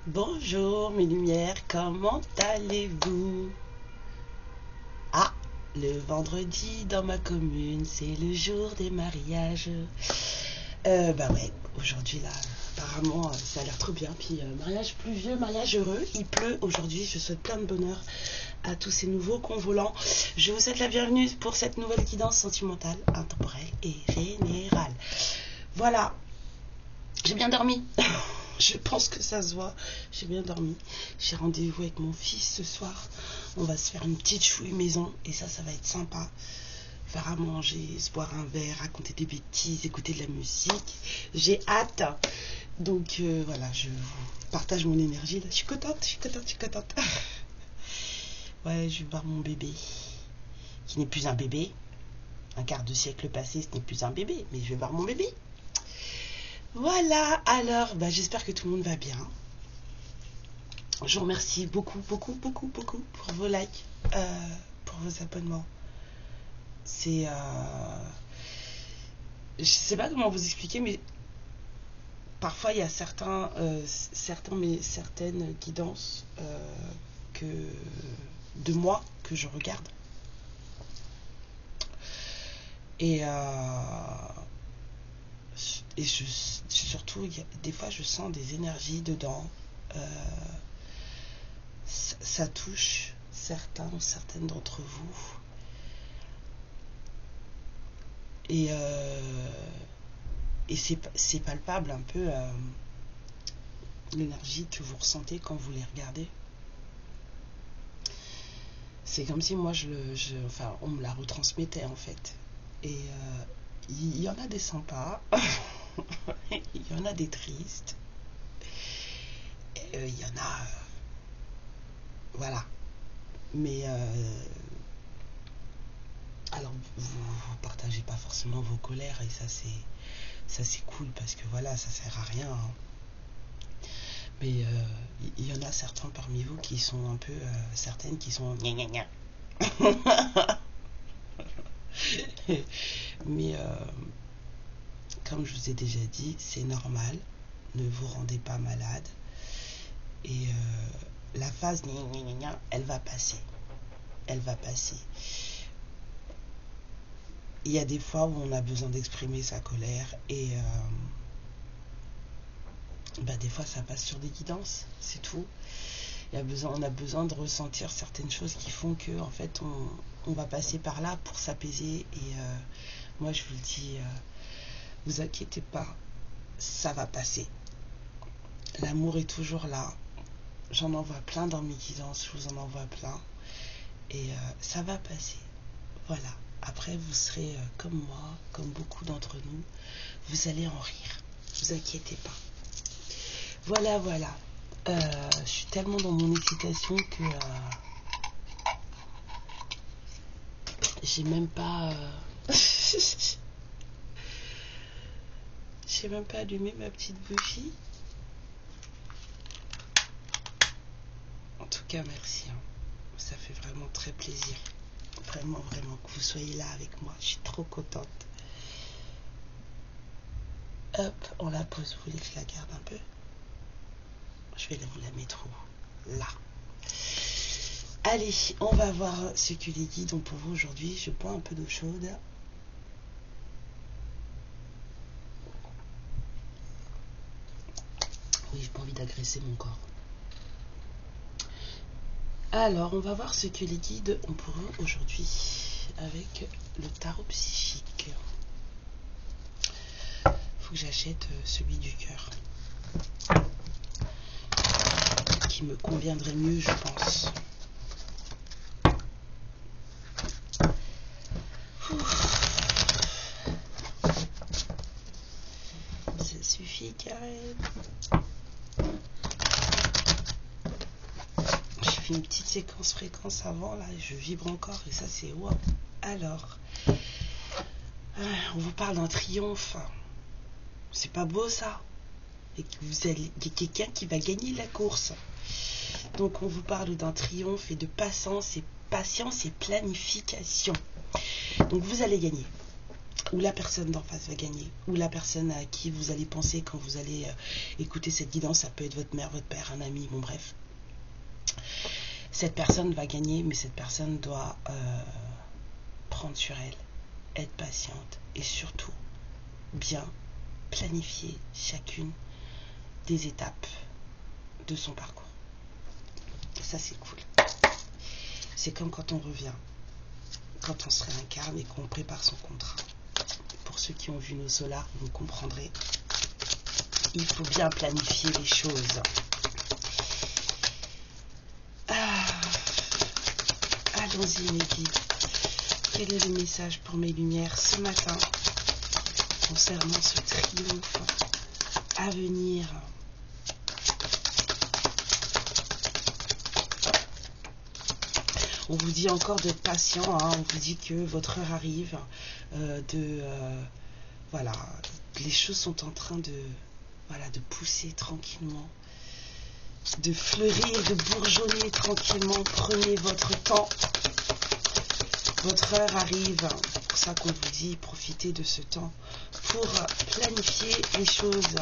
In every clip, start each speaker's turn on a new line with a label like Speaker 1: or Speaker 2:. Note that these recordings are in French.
Speaker 1: Bonjour mes lumières, comment allez-vous? Ah, le vendredi dans ma commune, c'est le jour des mariages. Bah ouais, aujourd'hui là, apparemment ça a l'air trop bien. Puis mariage pluvieux, mariage heureux, il pleut aujourd'hui. Je souhaite plein de bonheur à tous ces nouveaux convolants. Je vous souhaite la bienvenue pour cette nouvelle guidance sentimentale, intemporelle et générale. Voilà, j'ai bien dormi. Je pense que ça se voit. J'ai bien dormi. J'ai rendez-vous avec mon fils ce soir. On va se faire une petite chouille maison. Et ça va être sympa. Faire à manger, se boire un verre, raconter des bêtises, écouter de la musique. J'ai hâte. Donc voilà, je vous partage mon énergie. Là. Je suis contente. Ouais, je vais voir mon bébé. Qui n'est plus un bébé. Un quart de siècle passé, ce n'est plus un bébé. Mais je vais voir mon bébé. Voilà, alors j'espère que tout le monde va bien. Je vous remercie beaucoup pour vos likes, pour vos abonnements. C'est... je sais pas comment vous expliquer, mais parfois il y a certaines guidances de moi que je regarde. Et surtout, des fois, je sens des énergies dedans. Ça touche certains ou certaines d'entre vous. Et c'est palpable un peu l'énergie que vous ressentez quand vous les regardez. C'est comme si moi, on me la retransmettait en fait. Et il y en a des sympas. Il y en a des tristes. Il y en a... voilà. Mais... alors, vous partagez pas forcément vos colères. Et ça c'est cool parce que voilà, ça sert à rien. Hein. Mais il y en a certains parmi vous qui sont un peu... certaines qui sont... gna gna gna. Mais... comme je vous ai déjà dit, c'est normal, ne vous rendez pas malade et la phase elle va passer. Il y a des fois où on a besoin d'exprimer sa colère et des fois ça passe sur des guidances, c'est tout. On a besoin de ressentir certaines choses qui font que en fait on va passer par là pour s'apaiser et moi je vous le dis, vous inquiétez pas, ça va passer. L'amour est toujours là. J'en envoie plein dans mes guidances, je vous en envoie plein. Et ça va passer. Voilà. Après, vous serez comme moi, comme beaucoup d'entre nous. Vous allez en rire. Ne vous inquiétez pas. Voilà. Je suis tellement dans mon excitation que j'ai même pas... j'ai même pas allumé ma petite bougie. En tout cas, merci. Hein. Ça fait vraiment très plaisir. Vraiment que vous soyez là avec moi. Je suis trop contente. Hop, on la pose. Vous voulez que je la garde un peu? Je vais vous la mettre là. Allez, on va voir ce que les guides ont pour vous aujourd'hui. Je bois un peu d'eau chaude. Oui, j'ai pas envie d'agresser mon corps. Alors, on va voir ce que les guides ont pour vous aujourd'hui avec le tarot psychique. Faut que j'achète celui du cœur qui me conviendrait mieux, je pense. Ça suffit, Karen. Une petite séquence fréquence avant là, je vibre encore et ça c'est wow. Alors on vous parle d'un triomphe, c'est pas beau ça, et que vous allez, il y a quelqu'un qui va gagner la course, donc on vous parle d'un triomphe et de patience et planification. Donc vous allez gagner. Ou la personne d'en face va gagner. Ou la personne à qui vous allez penser quand vous allez écouter cette guidance. Ça peut être votre mère, votre père, un ami, bon bref. Cette personne va gagner, mais cette personne doit prendre sur elle, être patiente et surtout bien planifier chacune des étapes de son parcours. Ça c'est cool. C'est comme quand on revient, quand on se réincarne et qu'on prépare son contrat. Pour ceux qui ont vu nos solars, vous comprendrez. Il faut bien planifier les choses. Allons-y mes guides. Quel est le message pour mes lumières ce matin concernant ce triomphe à venir? On vous dit encore d'être patient, hein. On vous dit que votre heure arrive, voilà, les choses sont en train de pousser tranquillement, de fleurir, de bourgeonner tranquillement. Prenez votre temps. Votre heure arrive. C'est pour ça qu'on vous dit, profitez de ce temps pour planifier les choses.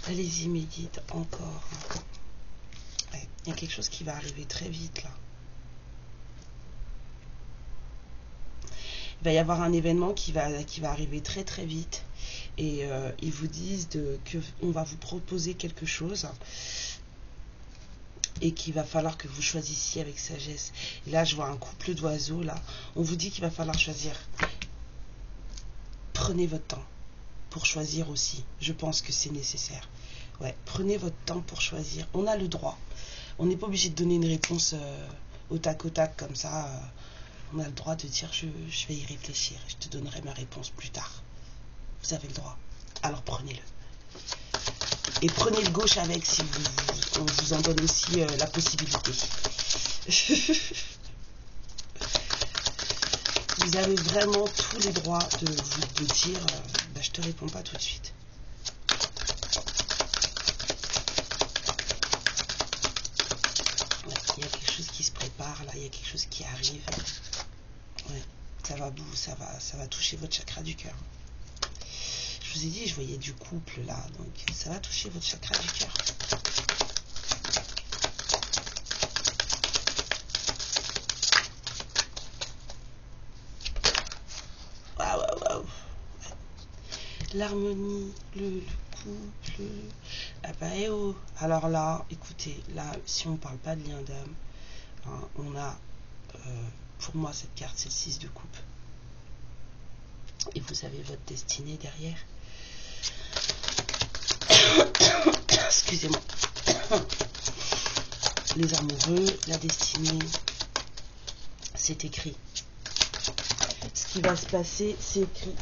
Speaker 1: Allez-y, mes guides, encore. Ouais, il y a quelque chose qui va arriver très vite là. Il va y avoir un événement qui va arriver très très vite. Et ils vous disent qu'on va vous proposer quelque chose. Et qu'il va falloir que vous choisissiez avec sagesse. Et là, je vois un couple d'oiseaux, là. On vous dit qu'il va falloir choisir. Prenez votre temps pour choisir aussi. Je pense que c'est nécessaire. Ouais, prenez votre temps pour choisir. On a le droit. On n'est pas obligé de donner une réponse au tac comme ça. On a le droit de dire, je vais y réfléchir. Je te donnerai ma réponse plus tard. Vous avez le droit. Alors prenez-le. Et prenez le gauche avec si on vous en donne aussi la possibilité. Vous avez vraiment tous les droits de dire je te réponds pas tout de suite. Ouais, il y a quelque chose qui se prépare là, il y a quelque chose qui arrive. Ouais, ça va toucher votre chakra du cœur. Je vous ai dit, je voyais du couple là, donc ça va toucher votre chakra du cœur. Waouh. L'harmonie, le couple. Ah bah eh oh. Alors là, écoutez, là, si on parle pas de lien d'âme, hein, on a, pour moi, cette carte, c'est le 6 de coupe. Et vous avez votre destinée derrière. Excusez-moi. Les amoureux, la destinée, c'est écrit. Ce qui va se passer, c'est écrit.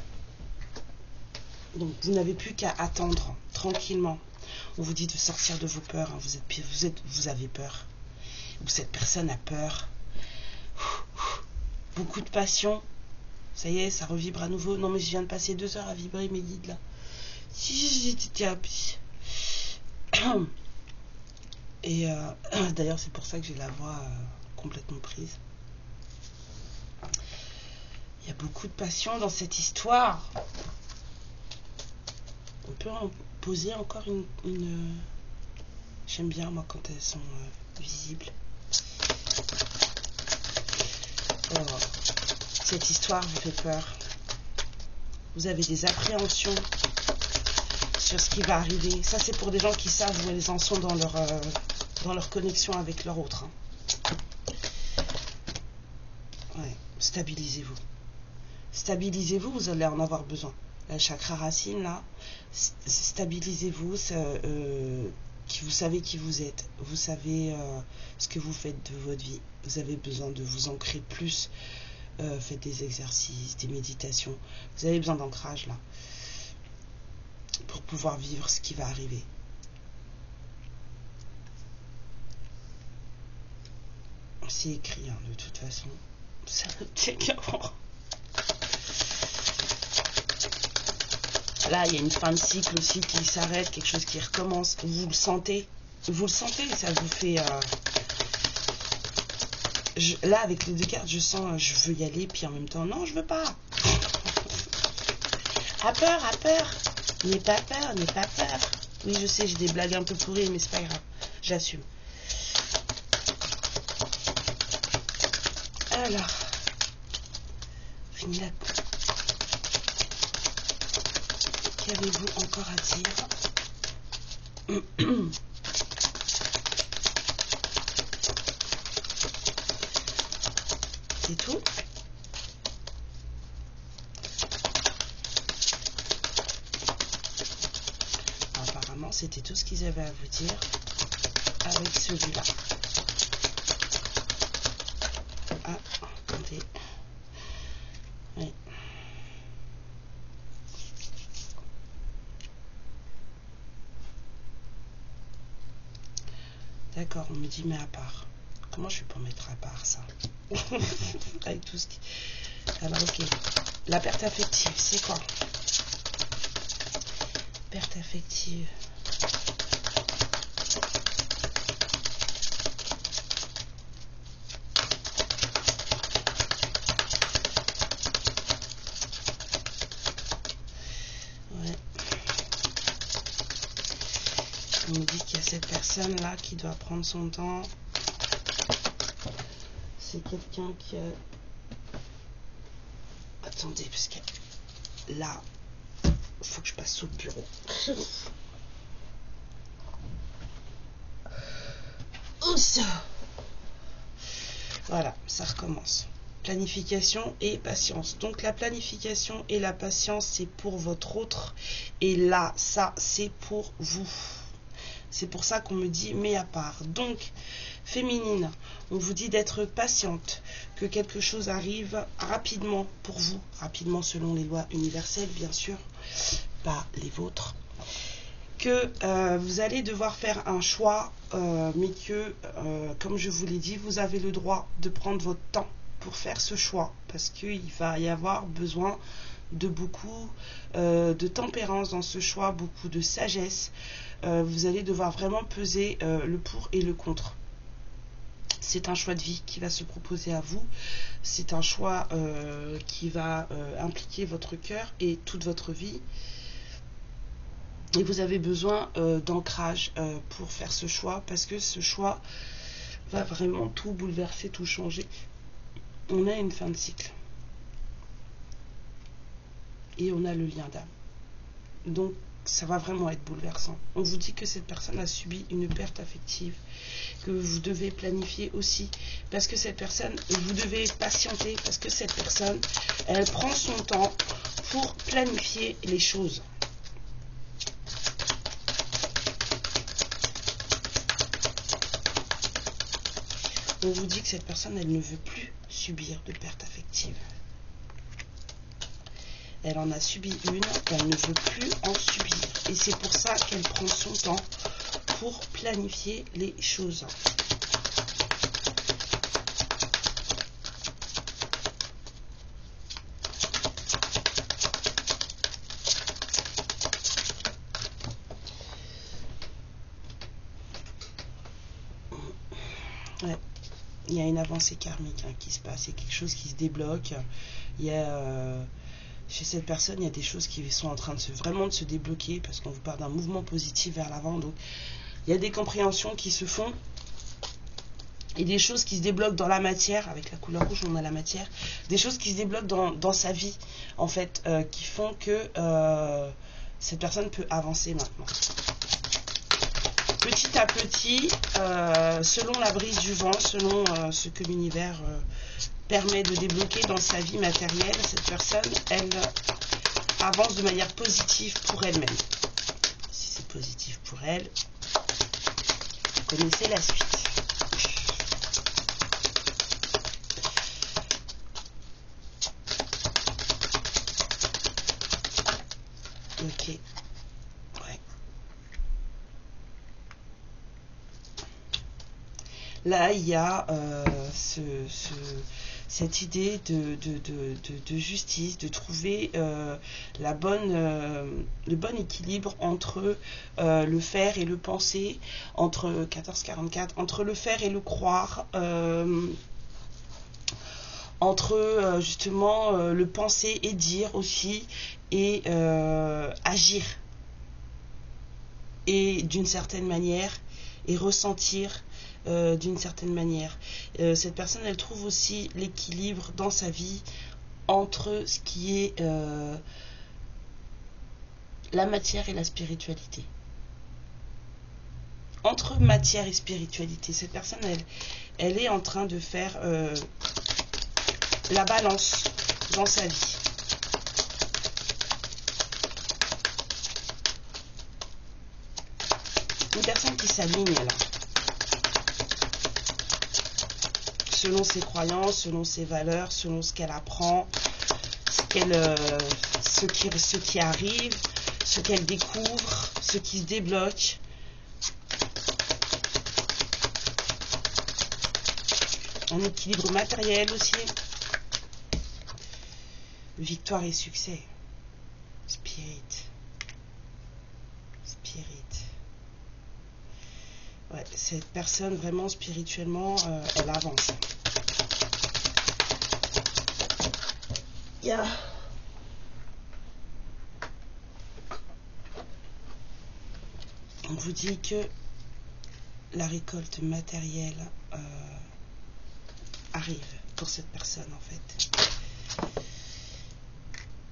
Speaker 1: Donc vous n'avez plus qu'à attendre tranquillement. On vous dit de sortir de vos peurs. Hein. Vous avez peur. Ou cette personne a peur. Beaucoup de passion. Ça y est, ça revibre à nouveau. Non mais je viens de passer 2 heures à vibrer mes guides là. Et d'ailleurs c'est pour ça que j'ai la voix complètement prise. Il y a beaucoup de passion dans cette histoire. On peut en poser encore une... J'aime bien moi quand elles sont visibles. Alors, cette histoire vous fait peur. Vous avez des appréhensions sur ce qui va arriver. Ça c'est pour des gens qui savent où elles en sont dans leur connexion avec leur autre. Hein. Ouais, stabilisez-vous. Stabilisez-vous, vous allez en avoir besoin. La chakra racine là, stabilisez-vous, vous savez qui vous êtes, vous savez ce que vous faites de votre vie. Vous avez besoin de vous ancrer plus, faites des exercices, des méditations. Vous avez besoin d'ancrage là, pour pouvoir vivre ce qui va arriver. C'est écrit hein, de toute façon, ça ne tient qu'à voir. Là, il y a une fin de cycle aussi qui s'arrête, quelque chose qui recommence. Vous le sentez, ça vous fait... là, avec les 2 cartes, je sens, je veux y aller, puis en même temps, non, je veux pas. A peur, a peur. N'aie pas peur, n'aie pas peur. Oui, je sais, j'ai des blagues un peu pourries, mais c'est pas grave. J'assume. Alors, fini la... Qu'avez-vous encore à dire? C'est tout? Apparemment, c'était tout ce qu'ils avaient à vous dire avec celui-là. Ah, attendez. Oui. D'accord, on me dit mais à part. Comment je fais pour mettre à part ça? Avec tout ce qui... Alors ok. La perte affective, c'est quoi? Perte affective. Ouais. On me dit qu'il y a cette personne là qui doit prendre son temps. C'est quelqu'un qui a... Attendez, parce que là, il faut que je passe au bureau. Oups. Voilà, ça recommence. Planification et patience. Donc la planification et la patience, c'est pour votre autre. Et là, ça, c'est pour vous. C'est pour ça qu'on me dit mais à part. Donc, féminine, on vous dit d'être patiente, que quelque chose arrive rapidement pour vous, rapidement selon les lois universelles, bien sûr, pas les vôtres, que vous allez devoir faire un choix, mais que, comme je vous l'ai dit, vous avez le droit de prendre votre temps pour faire ce choix, parce qu'il va y avoir besoin de beaucoup de tempérance dans ce choix, beaucoup de sagesse. Vous allez devoir vraiment peser le pour et le contre. C'est un choix de vie qui va se proposer à vous. C'est un choix qui va impliquer votre cœur et toute votre vie. Et vous avez besoin d'ancrage pour faire ce choix, parce que ce choix va vraiment tout bouleverser, tout changer. On a une fin de cycle. Et on a le lien d'âme. Donc, ça va vraiment être bouleversant. On vous dit que cette personne a subi une perte affective, que vous devez planifier aussi, parce que cette personne, vous devez patienter, parce que cette personne, elle prend son temps pour planifier les choses. On vous dit que cette personne, elle ne veut plus subir de perte affective. Elle en a subi une, elle ne veut plus en subir. Et c'est pour ça qu'elle prend son temps pour planifier les choses. Ouais. Il y a une avancée karmique qui se passe, il y a quelque chose qui se débloque. Il y a... chez cette personne, il y a des choses qui sont en train de vraiment de se débloquer, parce qu'on vous parle d'un mouvement positif vers l'avant. Donc, il y a des compréhensions qui se font et des choses qui se débloquent dans la matière. Avec la couleur rouge, on a la matière. Des choses qui se débloquent dans sa vie, en fait, qui font que cette personne peut avancer maintenant. Petit à petit, selon la brise du vent, selon ce que l'univers permet de débloquer dans sa vie matérielle, cette personne, elle avance de manière positive pour elle-même. Si c'est positif pour elle, vous connaissez la suite. Ok. Ouais. Là, il y a cette idée de justice, de trouver le bon équilibre entre le faire et le penser, entre 1444, entre le faire et le croire. entre justement le penser et dire aussi, et agir, et d'une certaine manière, et ressentir d'une certaine manière. Cette personne, elle trouve aussi l'équilibre dans sa vie entre ce qui est la matière et la spiritualité. Entre matière et spiritualité, cette personne, elle est en train de faire la balance dans sa vie. Une personne qui s'aligne là, selon ses croyances, selon ses valeurs, selon ce qu'elle apprend, ce qui arrive, ce qu'elle découvre, ce qui se débloque. Un équilibre matériel aussi. Victoire et succès. Spirit. Ouais, cette personne, vraiment spirituellement, elle avance. Yeah. On vous dit que la récolte matérielle arrive pour cette personne en fait.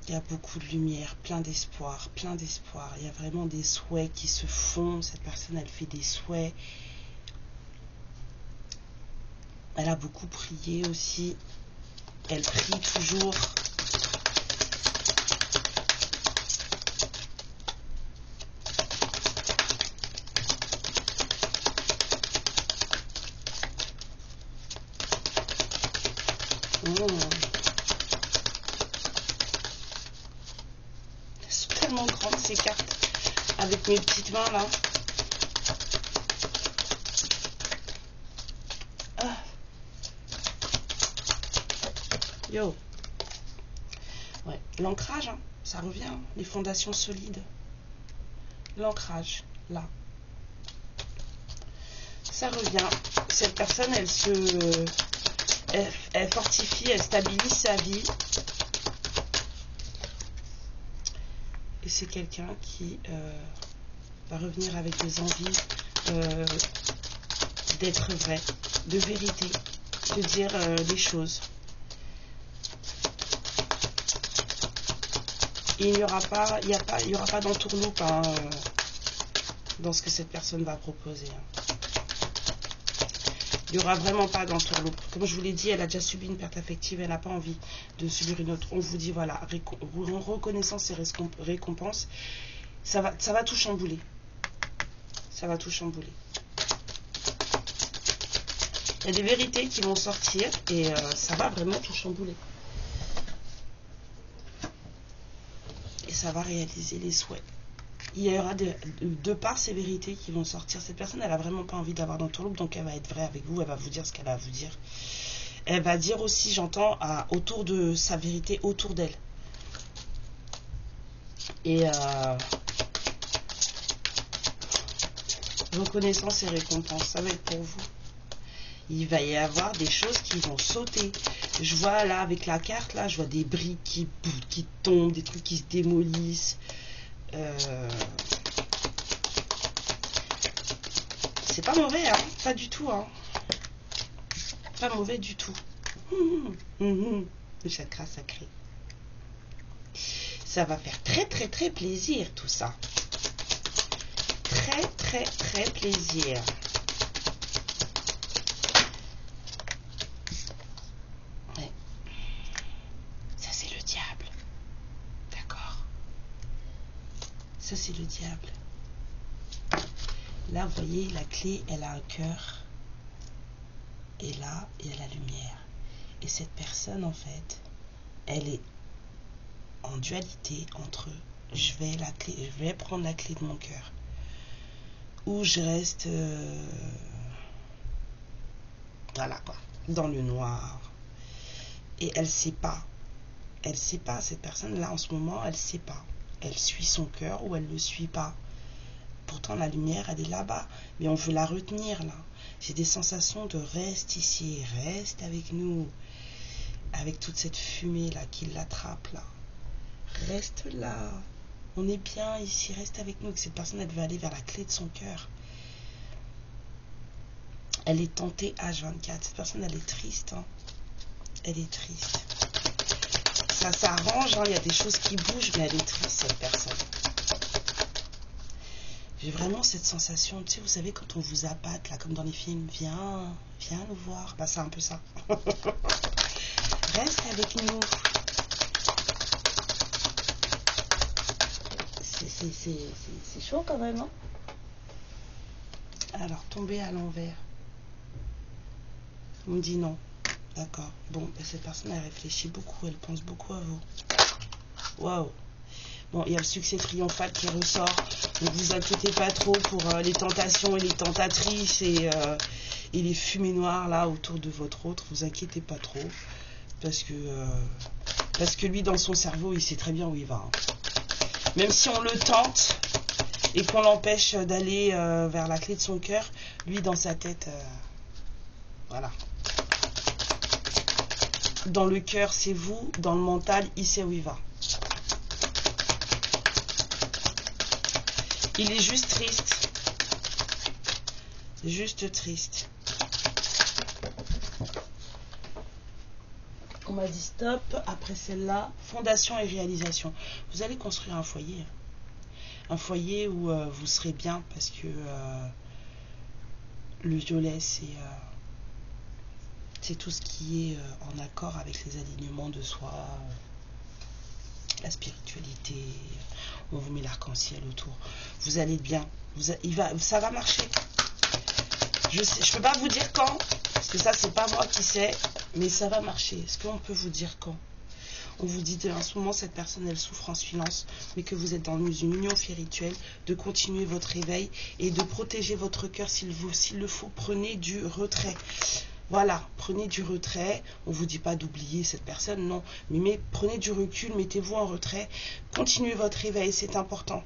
Speaker 1: Il y a beaucoup de lumière, plein d'espoir, plein d'espoir. Il y a vraiment des souhaits qui se font. Cette personne, elle fait des souhaits. Elle a beaucoup prié aussi. Elle prie toujours. Elles sont tellement grandes ces cartes avec mes petites mains là. Ah. Yo. Ouais, l'ancrage, hein, ça revient, hein, les fondations solides. L'ancrage, là. Ça revient. Cette personne, elle fortifie, elle stabilise sa vie. Et c'est quelqu'un qui va revenir avec des envies d'être vrai, de vérité, de dire les choses. Et il n'y aura pas, d'entourloupe hein, dans ce que cette personne va proposer. Hein. Il n'y aura vraiment pas d'entourloupe. Comme je vous l'ai dit, elle a déjà subi une perte affective, elle n'a pas envie de subir une autre. On vous dit, voilà, reconnaissance et récompense, ça va tout chambouler. Ça va tout chambouler. Il y a des vérités qui vont sortir et ça va vraiment tout chambouler. Et ça va réaliser les souhaits. Il y aura de par ces vérités qui vont sortir. Cette personne, elle n'a vraiment pas envie d'avoir d'entourloupe, donc elle va être vraie avec vous, elle va vous dire ce qu'elle a à vous dire. Elle va dire aussi, j'entends, autour de sa vérité, autour d'elle. Et reconnaissance et récompense, ça va être pour vous. Il va y avoir des choses qui vont sauter. Je vois là, avec la carte, là, je vois des briques qui tombent, des trucs qui se démolissent. C'est pas mauvais, hein, pas du tout, hein. Pas mauvais du tout. Le chakra sacré. Ça va faire très très très plaisir tout ça. Très très très plaisir. Ouais. Ça c'est le diable. D'accord. Ça c'est le diable. Là vous voyez la clé, elle a un cœur. Et là, il y a la lumière. Et cette personne, en fait, elle est en dualité entre je vais prendre la clé de mon cœur, ou je reste voilà quoi, dans le noir. Et elle sait pas. Elle sait pas, cette personne-là, en ce moment, elle sait pas. Elle suit son cœur ou elle le suit pas. Pourtant, la lumière, elle est là-bas. Mais on veut la retenir, là. J'ai des sensations de reste ici, reste avec nous. avec toute cette fumée là qui l'attrape là. Reste là. On est bien ici, reste avec nous. Que cette personne, elle veut aller vers la clé de son cœur. Elle est tentée H24. Cette personne, elle est triste. Hein. Elle est triste. Ça s'arrange, hein. Il y a des choses qui bougent, mais elle est triste, cette personne. J'ai vraiment cette sensation, tu sais, vous savez, quand on vous appâte, là, comme dans les films, viens nous voir. Bah, c'est un peu ça. Reste avec nous. C'est chaud quand même, hein. Alors, tomber à l'envers. On me dit non. D'accord. Bon, bah, cette personne, elle réfléchit beaucoup, elle pense beaucoup à vous. Waouh. Bon, il y a le succès triomphal qui ressort. Donc, vous inquiétez pas trop pour les tentations et les tentatrices et les fumées noires là autour de votre autre. Vous inquiétez pas trop. Parce que lui, dans son cerveau, il sait très bien où il va. Hein. Même si on le tente et qu'on l'empêche d'aller vers la clé de son cœur, lui, dans sa tête, voilà. Dans le cœur, c'est vous. Dans le mental, il sait où il va. Il est juste triste. Juste triste. On m'a dit stop. Après celle-là, fondation et réalisation. Vous allez construire un foyer. Un foyer où vous serez bien parce que le violet, c'est tout ce qui est en accord avec les alignements de soi, la spiritualité. On vous met l'arc-en-ciel autour. Vous allez bien. Ça va marcher. Je ne peux pas vous dire quand, parce que ça, c'est pas moi qui sais, mais ça va marcher. Est-ce qu'on peut vous dire quand? On vous dit en ce moment, cette personne, elle souffre en silence, mais que vous êtes dans une union spirituelle, de continuer votre réveil et de protéger votre cœur s'il le faut. Prenez du retrait. Voilà, prenez du retrait. On ne vous dit pas d'oublier cette personne, non. Mais prenez du recul, mettez-vous en retrait. Continuez votre réveil, c'est important.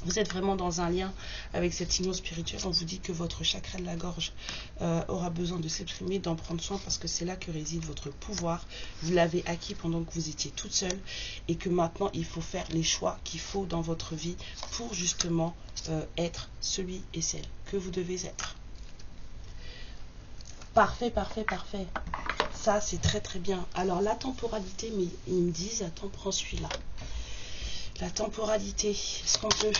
Speaker 1: Vous êtes vraiment dans un lien avec cette union spirituelle. On vous dit que votre chakra de la gorge aura besoin de s'exprimer, d'en prendre soin parce que c'est là que réside votre pouvoir. Vous l'avez acquis pendant que vous étiez toute seule et que maintenant il faut faire les choix qu'il faut dans votre vie pour justement être celui et celle que vous devez être. Parfait, parfait, parfait. Ça, c'est très, très bien. Alors, la temporalité, mais ils me disent, attends, prends celui-là. La temporalité, est-ce qu'on peut...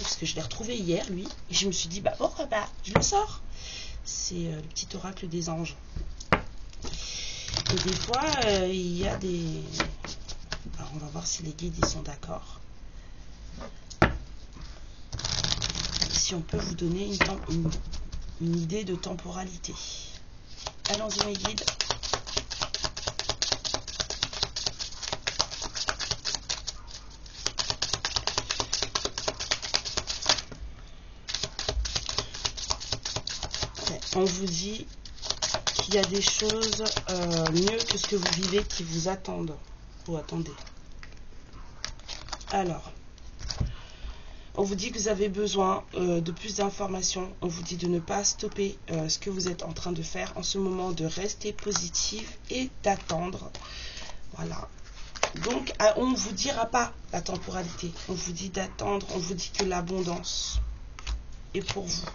Speaker 1: Parce que je l'ai retrouvé hier, lui. Et je me suis dit, bah, pourquoi pas, je le sors. C'est le petit oracle des anges. Et des fois, il y a des... Alors, on va voir si les guides, ils sont d'accord. Si on peut vous donner une idée de temporalité. Allons-y mes guides. On vous dit qu'il y a des choses mieux que ce que vous vivez qui vous attendent. Ou attendez. Alors. On vous dit que vous avez besoin de plus d'informations. On vous dit de ne pas stopper ce que vous êtes en train de faire en ce moment, de rester positif et d'attendre. Voilà. Donc, on ne vous dira pas la temporalité. On vous dit d'attendre. On vous dit que l'abondance est pour vous.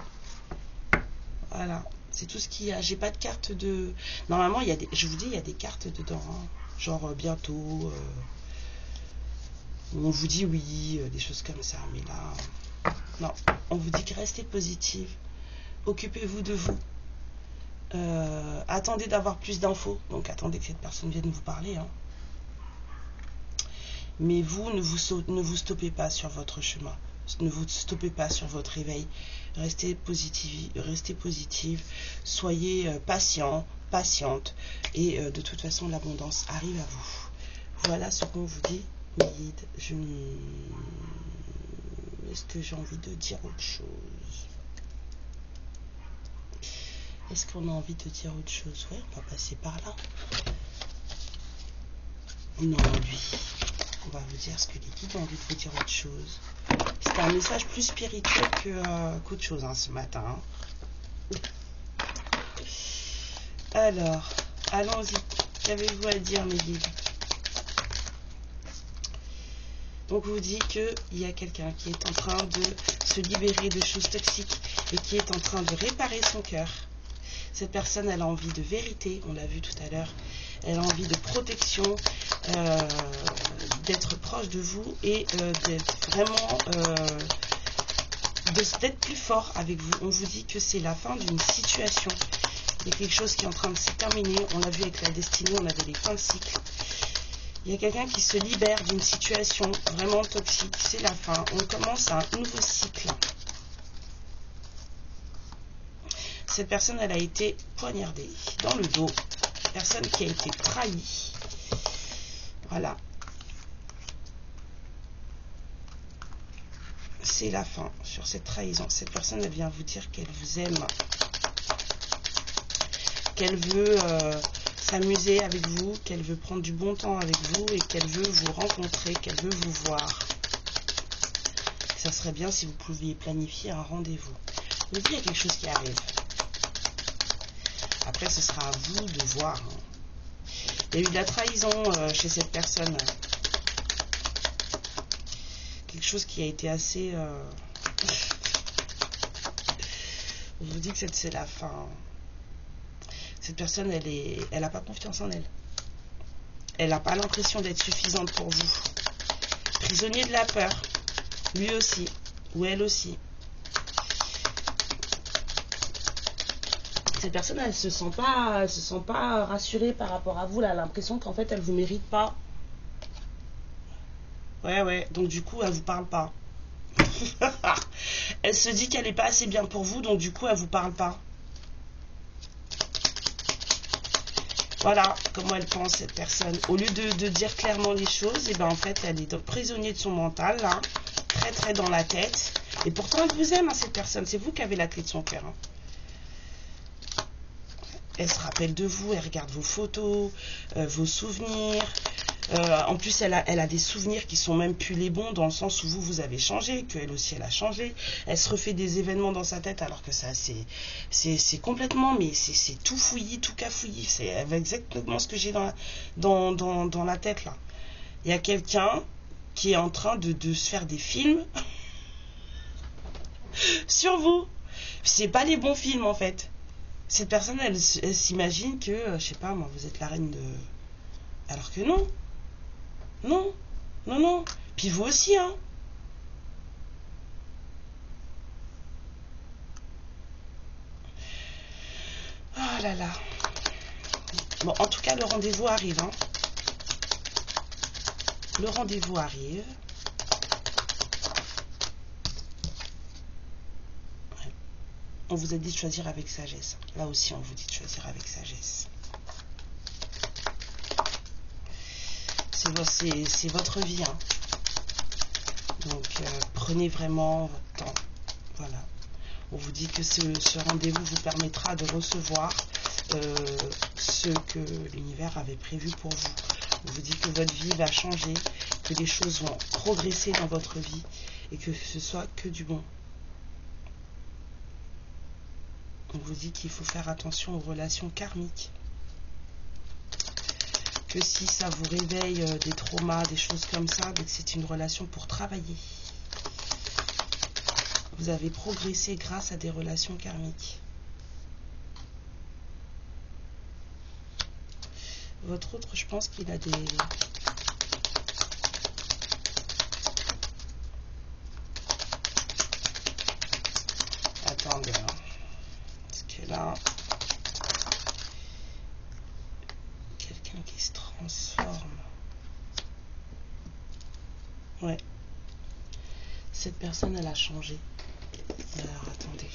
Speaker 1: Voilà. C'est tout ce qu'il y a. J'ai pas de carte de... Normalement, il y a des... je vous dis, il y a des cartes dedans. Hein. Genre bientôt... on vous dit oui, des choses comme ça, mais là, non, on vous dit que restez positive, occupez-vous de vous, attendez d'avoir plus d'infos, donc attendez que cette personne vienne vous parler, hein. Mais vous, ne vous stoppez pas sur votre chemin, ne vous stoppez pas sur votre réveil, restez positive, soyez patient, patiente, et de toute façon, l'abondance arrive à vous. Voilà ce qu'on vous dit. Est-ce que j'ai envie de dire autre chose? Est-ce qu'on a envie de dire autre chose? Ouais, on va passer par là. Non, lui. On va vous dire ce que les guides ont envie de vous dire autre chose. C'est un message plus spirituel qu'autre chose hein, ce matin. Alors, Allons-y. Qu'avez-vous à dire, mes guides? Donc, vous dit qu'il y a quelqu'un qui est en train de se libérer de choses toxiques et qui est en train de réparer son cœur. Cette personne, elle a envie de vérité, on l'a vu tout à l'heure. Elle a envie de protection, d'être proche de vous et d'être vraiment... d'être plus fort avec vous. On vous dit que c'est la fin d'une situation. Il y a quelque chose qui est en train de se terminer. On l'a vu avec la destinée, on avait les fins de cycle. Il y a quelqu'un qui se libère d'une situation vraiment toxique. C'est la fin. On commence un nouveau cycle. Cette personne, elle a été poignardée dans le dos. Personne qui a été trahie. Voilà. C'est la fin sur cette trahison. Cette personne, elle vient vous dire qu'elle vous aime. Qu'elle veut s'amuser avec vous, qu'elle veut prendre du bon temps avec vous et qu'elle veut vous rencontrer, qu'elle veut vous voir. Ça serait bien si vous pouviez planifier un rendez-vous. Mais il y a quelque chose qui arrive. Après, ce sera à vous de voir. Il y a eu de la trahison chez cette personne. Quelque chose qui a été assez... On vous dit que c'est la fin. Cette personne, elle n'a pas confiance en elle. Elle n'a pas l'impression d'être suffisante pour vous. Prisonnier de la peur. Lui aussi. Ou elle aussi. Cette personne, elle se sent pas rassurée par rapport à vous. Elle a l'impression qu'en fait, elle vous mérite pas. Ouais. Donc du coup, elle vous parle pas. Elle se dit qu'elle n'est pas assez bien pour vous. Donc du coup, elle vous parle pas. Voilà comment elle pense, cette personne. Au lieu de dire clairement les choses, et ben en fait, elle est prisonnier de son mental, là, très dans la tête. Et pourtant, elle vous aime, hein, cette personne. C'est vous qui avez la clé de son cœur. Hein. Elle se rappelle de vous, elle regarde vos photos, vos souvenirs. En plus, elle a des souvenirs qui sont même plus les bons, dans le sens où vous avez changé, qu'elle aussi, elle a changé. Elle se refait des événements dans sa tête, alors que ça, c'est complètement, mais c'est tout fouillis, tout cafouillis. C'est exactement ce que j'ai dans la tête, là. Il y a quelqu'un qui est en train de se faire des films sur vous. C'est pas les bons films, en fait. Cette personne, elle s'imagine que, je sais pas, moi, vous êtes la reine de... Alors que non. Non. Puis vous aussi, hein. Oh là là. Bon, en tout cas, le rendez-vous arrive, hein. Le rendez-vous arrive. On vous a dit de choisir avec sagesse. Là aussi, on vous dit de choisir avec sagesse. C'est votre vie. Hein. Donc, prenez vraiment votre temps. Voilà. On vous dit que ce rendez-vous vous permettra de recevoir ce que l'univers avait prévu pour vous. On vous dit que votre vie va changer, que les choses vont progresser dans votre vie et que ce soit que du bon. On vous dit qu'il faut faire attention aux relations karmiques. Que si ça vous réveille des traumas, des choses comme ça, c'est une relation pour travailler. Vous avez progressé grâce à des relations karmiques. Votre autre, je pense qu'il a des... Attendez, hein. Parce que là... Quelqu'un qui se transforme. Ouais. Cette personne, elle a changé. Alors, attendez.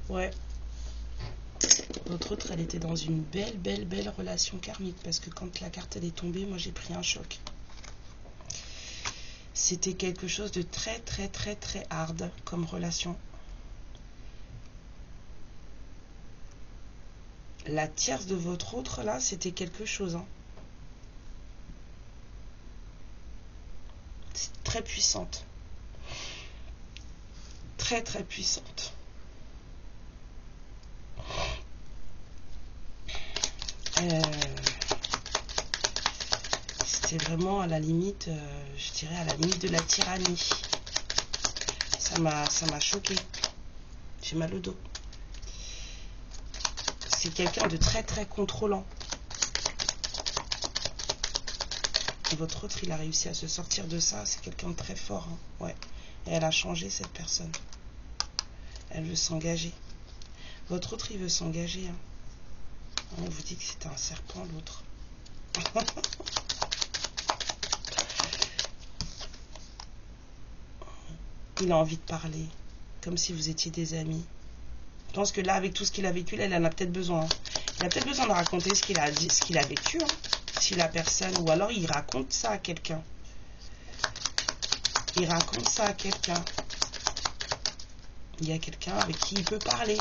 Speaker 1: Ouais. Votre autre, elle était dans une belle relation karmique. Parce que quand la carte, elle est tombée, moi, j'ai pris un choc. C'était quelque chose de très hard comme relation. La tierce de votre autre, là, c'était quelque chose. Hein. C'est très puissante. Très très puissante. C'était vraiment à la limite, je dirais à la limite de la tyrannie. Ça m'a choqué. J'ai mal au dos. C'est quelqu'un de très très contrôlant. Et votre autre, il a réussi à se sortir de ça. C'est quelqu'un de très fort. Hein. Ouais. Et elle a changé, cette personne. Elle veut s'engager. Votre autre, il veut s'engager. Hein. On vous dit que c'était un serpent, l'autre. Il a envie de parler. Comme si vous étiez des amis. Je pense que là, avec tout ce qu'il a vécu, là, il en a peut-être besoin. Hein. Il a peut-être besoin de raconter ce qu'il a dit, ce qu'il a vécu. Hein. Si la personne, ou alors il raconte ça à quelqu'un. Il raconte ça à quelqu'un. Il y a quelqu'un avec qui il peut parler.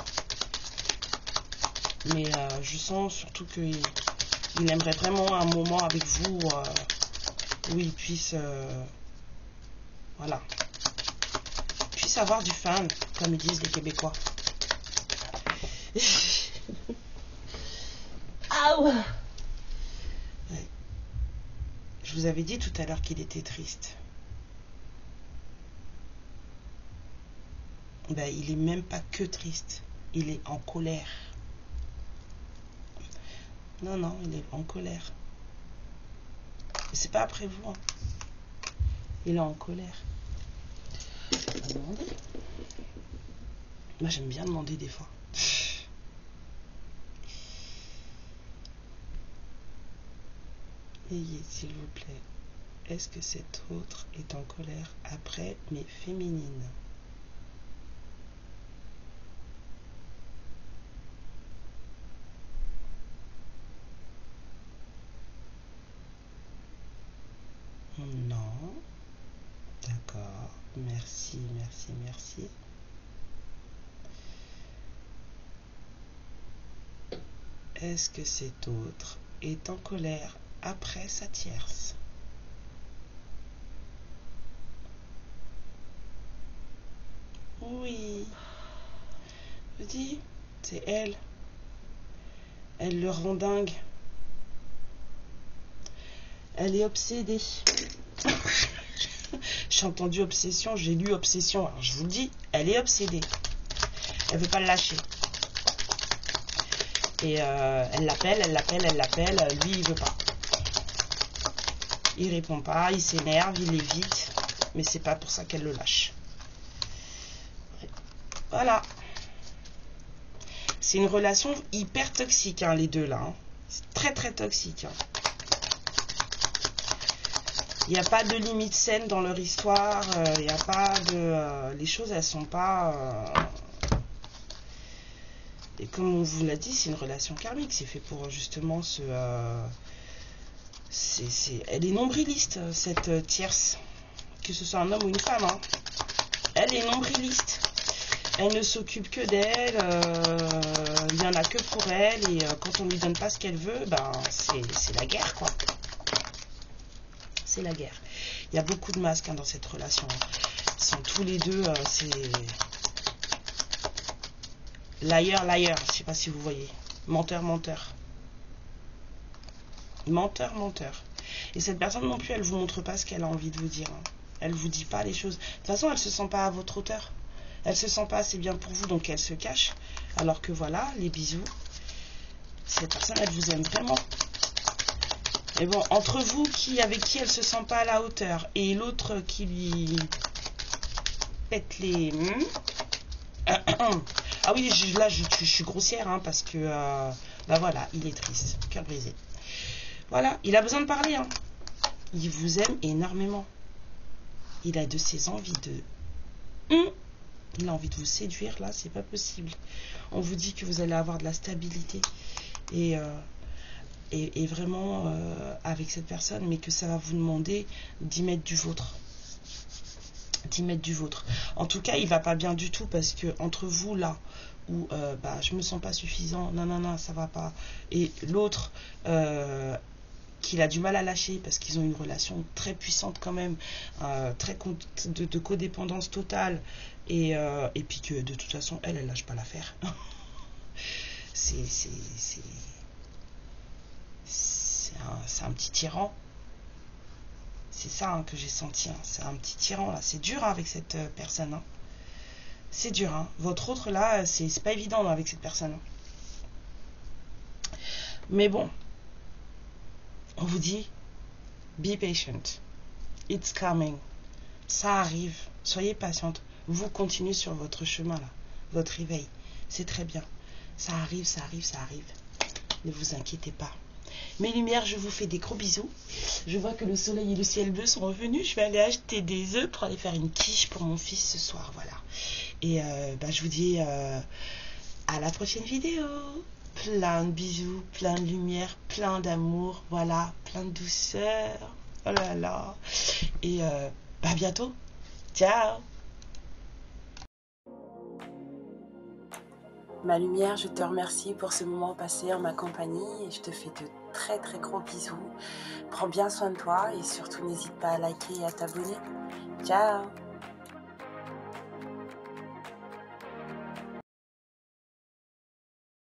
Speaker 1: Mais je sens surtout qu'il aimerait vraiment un moment avec vous où il puisse voilà, puisse avoir du fun, comme ils disent les Québécois. Ah ouais. Ouais. Je vous avais dit tout à l'heure qu'il était triste. Ben, il est même pas que triste, il est en colère. Non, non, il est en colère. C'est pas après vous. Hein. Il est en colère. Demandez. Moi, j'aime bien demander des fois. Ayez, s'il vous plaît. Est-ce que cet autre est en colère après, mais féminine? Non. D'accord. Merci, merci, merci. Est-ce que cet autre est en colère après sa tierce? Oui. Je dis, c'est elle. Elle le rend dingue. Elle est obsédée. J'ai entendu obsession, j'ai lu obsession. Alors je vous le dis, elle est obsédée. Elle veut pas le lâcher. Et elle l'appelle, elle l'appelle, elle l'appelle. Lui, il veut pas. Il répond pas, il s'énerve, il évite. Mais c'est pas pour ça qu'elle le lâche. Voilà. C'est une relation hyper toxique, hein, les deux là. Hein. C'est très très toxique. Hein. Il n'y a pas de limite saine dans leur histoire. Il n'y a pas de... les choses, elles sont pas... Et comme on vous l'a dit, c'est une relation karmique. C'est fait pour justement se... Elle est nombriliste, cette tierce. Que ce soit un homme ou une femme. Hein. Elle est nombriliste. Elle ne s'occupe que d'elle. Il n'y en a que pour elle. Et quand on ne lui donne pas ce qu'elle veut, ben, c'est la guerre, quoi. C'est la guerre. Il y a beaucoup de masques hein, dans cette relation. Ils sont tous les deux, c'est liar, liar. Je sais pas si vous voyez. Menteur, menteur. Menteur, menteur. Et cette personne non plus, elle vous montre pas ce qu'elle a envie de vous dire. Hein. Elle vous dit pas les choses. De toute façon, elle se sent pas à votre hauteur. Elle se sent pas assez bien pour vous, donc elle se cache. Alors que voilà, les bisous. Cette personne, elle vous aime vraiment. Mais bon, entre vous, avec qui elle se sent pas à la hauteur, et l'autre qui lui pète les... Ah oui, là, je suis grossière, hein, parce que... bah voilà, il est triste, cœur brisé. Voilà, il a besoin de parler, hein. Il vous aime énormément. Il a de ses envies de... Il a envie de vous séduire, là, c'est pas possible. On vous dit que vous allez avoir de la stabilité, et vraiment avec cette personne, mais que ça va vous demander d'y mettre du vôtre. D'y mettre du vôtre. En tout cas, il va pas bien du tout, parce que entre vous là, où bah, je me sens pas suffisant, non, non, non, ça va pas. Et l'autre qu'il a du mal à lâcher parce qu'ils ont une relation très puissante quand même, de codépendance totale, et puis que de toute façon, elle lâche pas l'affaire. C'est un petit tyran. C'est ça hein, que j'ai senti. Hein. C'est un petit tyran là. C'est dur hein, avec cette personne. Hein. C'est dur. Hein. Votre autre là, c'est pas évident avec cette personne. Hein. Mais bon, on vous dit, be patient. It's coming. Ça arrive. Soyez patiente. Vous continuez sur votre chemin là. Votre réveil. C'est très bien. Ça arrive, ça arrive, ça arrive. Ne vous inquiétez pas. Mes lumières, je vous fais des gros bisous. Je vois que le soleil et le ciel bleu sont revenus. Je vais aller acheter des œufs pour aller faire une quiche pour mon fils ce soir. Voilà. Et je vous dis à la prochaine vidéo. Plein de bisous, plein de lumière, plein d'amour. Voilà, plein de douceur. Oh là là. Et à bientôt. Ciao. Ma lumière, je te remercie pour ce moment passé en ma compagnie et je te fais de très très gros bisous. Prends bien soin de toi et surtout n'hésite pas à liker et à t'abonner. Ciao!